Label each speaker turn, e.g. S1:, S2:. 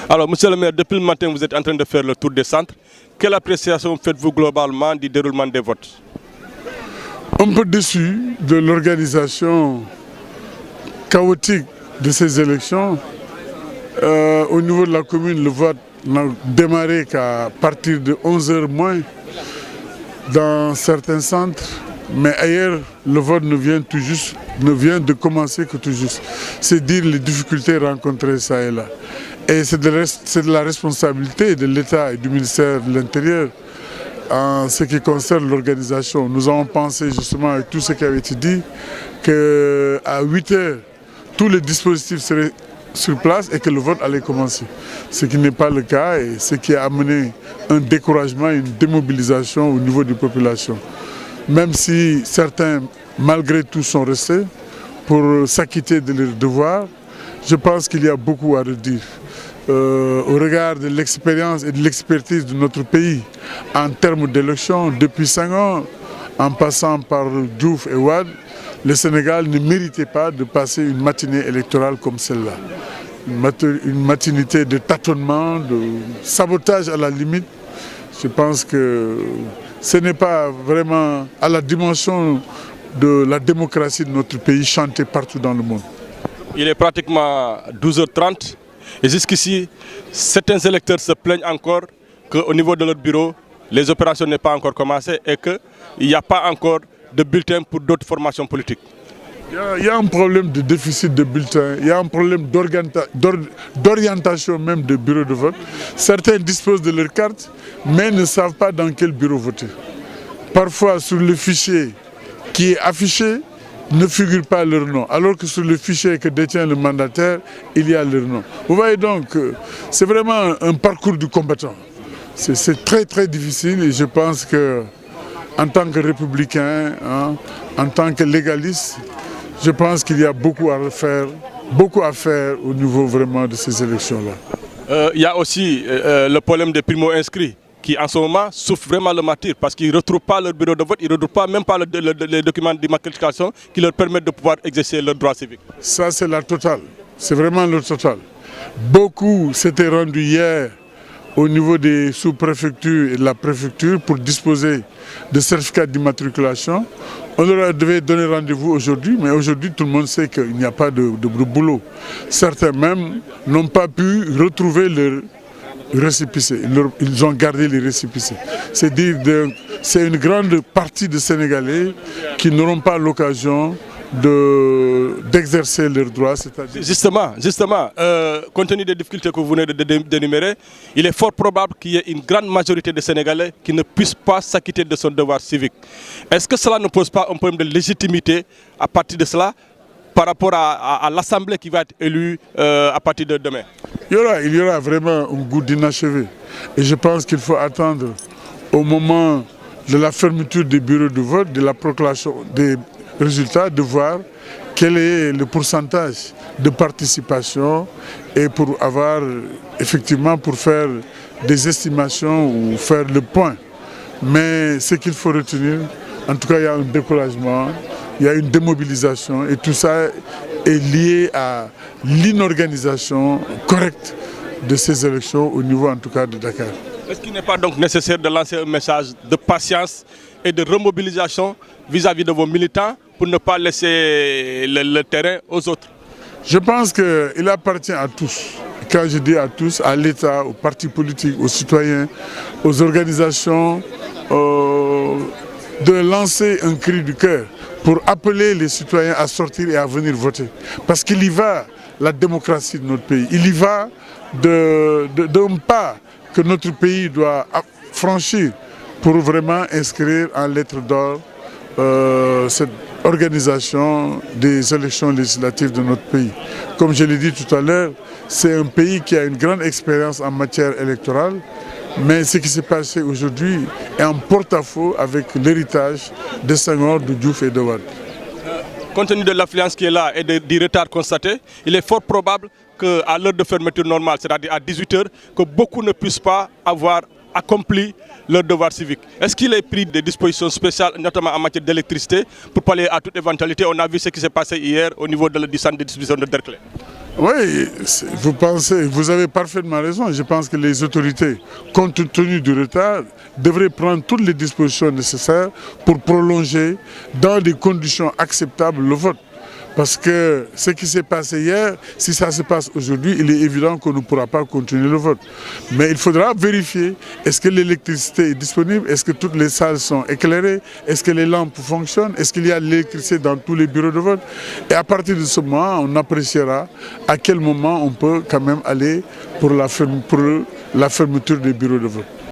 S1: Alors, monsieur le maire, depuis le matin, vous êtes en train de faire le tour des centres. Quelle appréciation faites-vous globalement du déroulement des votes?
S2: Un peu déçu de l'organisation chaotique de ces élections. Au niveau de la commune, le vote n'a démarré qu'à partir de 11h moins dans certains centres. Mais ailleurs, le vote ne vient de commencer que tout juste. C'est dire les difficultés rencontrées ça et là. Et c'est de la responsabilité de l'État et du ministère de l'Intérieur en ce qui concerne l'organisation. Nous avons pensé justement avec tout ce qui avait été dit qu'à 8h, tous les dispositifs seraient sur place et que le vote allait commencer. Ce qui n'est pas le cas et ce qui a amené un découragement et une démobilisation au niveau des populations. Même si certains, malgré tout, sont restés pour s'acquitter de leurs devoirs, je pense qu'il y a beaucoup à redire. Au regard de l'expérience et de l'expertise de notre pays en termes d'élections, depuis 5 ans, en passant par Diouf et Wade, le Sénégal ne méritait pas de passer une matinée électorale comme celle-là. Une matinée de tâtonnement, de sabotage à la limite. Je pense que ce n'est pas vraiment à la dimension de la démocratie de notre pays chantée partout dans le monde.
S1: Il est pratiquement 12h30 et jusqu'ici, certains électeurs se plaignent encore qu'au niveau de leur bureau, les opérations n'ont pas encore commencé et qu'il n'y a pas encore de bulletins pour d'autres formations politiques.
S2: Il y a un problème de déficit de bulletins, il y a un problème d'orientation même de bureaux de vote. Certains disposent de leur carte, mais ne savent pas dans quel bureau voter. Parfois, sur le fichier qui est affiché, ne figure pas leur nom, alors que sur le fichier que détient le mandataire, il y a leur nom. Vous voyez donc, c'est vraiment un parcours du combattant. C'est très très difficile et je pense que en tant que républicain, en tant que légaliste, je pense qu'il y a beaucoup à faire au niveau vraiment de ces élections-là.
S1: Il y a aussi le problème des primo-inscrits qui en ce moment souffrent vraiment le martyre parce qu'ils ne retrouvent pas leur bureau de vote, ils ne retrouvent pas même pas les documents d'immatriculation qui leur permettent de pouvoir exercer leurs droits civiques.
S2: Ça c'est la totale, c'est vraiment le total. Beaucoup s'étaient rendus hier au niveau des sous-préfectures et de la préfecture pour disposer de certificats d'immatriculation. On leur devait donner rendez-vous aujourd'hui, mais aujourd'hui tout le monde sait qu'il n'y a pas de boulot. Certains même n'ont pas pu retrouver leur récépissé. Ils ont gardé les récépissés. C'est dire c'est une grande partie des Sénégalais qui n'auront pas l'occasion d'exercer leurs droits.
S1: Justement, compte tenu des difficultés que vous venez d'énumérer, il est fort probable qu'il y ait une grande majorité de Sénégalais qui ne puissent pas s'acquitter de son devoir civique. Est-ce que cela ne pose pas un problème de légitimité à partir de cela par rapport à l'Assemblée qui va être élue à partir de demain?
S2: Il y aura vraiment un goût d'inachevé. Et je pense qu'il faut attendre au moment de la fermeture des bureaux de vote, de la proclamation des résultats, de voir quel est le pourcentage de participation et pour avoir effectivement pour faire des estimations ou faire le point. Mais ce qu'il faut retenir, en tout cas il y a un découragement, il y a une démobilisation et tout ça est lié à l'inorganisation correcte de ces élections au niveau en tout cas de Dakar.
S1: Est-ce qu'il n'est pas donc nécessaire de lancer un message de patience et de remobilisation vis-à-vis de vos militants pour ne pas laisser le terrain aux autres?
S2: Je pense qu'il appartient à tous. Quand je dis à tous, à l'État, aux partis politiques, aux citoyens, aux organisations, de lancer un cri du cœur pour appeler les citoyens à sortir et à venir voter. Parce qu'il y va la démocratie de notre pays. Il y va d'un pas que notre pays doit franchir pour vraiment inscrire en lettres d'or cette organisation des élections législatives de notre pays. Comme je l'ai dit tout à l'heure, c'est un pays qui a une grande expérience en matière électorale, mais ce qui s'est passé aujourd'hui est en porte-à-faux avec l'héritage de Senghor, de Diouf et de Wade.
S1: Compte tenu de l'affluence qui est là et du retard constaté, il est fort probable qu'à l'heure de fermeture normale, c'est-à-dire à 18h, que beaucoup ne puissent pas avoir accompli leur devoir civique. Est-ce qu'il est pris des dispositions spéciales, notamment en matière d'électricité, pour pallier à toute éventualité? On a vu ce qui s'est passé hier au niveau du centre de distribution de Derklé.
S2: Oui, vous avez parfaitement raison. Je pense que les autorités, compte tenu du retard, devraient prendre toutes les dispositions nécessaires pour prolonger dans des conditions acceptables le vote. Parce que ce qui s'est passé hier, si ça se passe aujourd'hui, il est évident qu'on ne pourra pas continuer le vote. Mais il faudra vérifier, est-ce que l'électricité est disponible, est-ce que toutes les salles sont éclairées, est-ce que les lampes fonctionnent, est-ce qu'il y a de l'électricité dans tous les bureaux de vote. Et à partir de ce moment, on appréciera à quel moment on peut quand même aller pour la fermeture des bureaux de vote.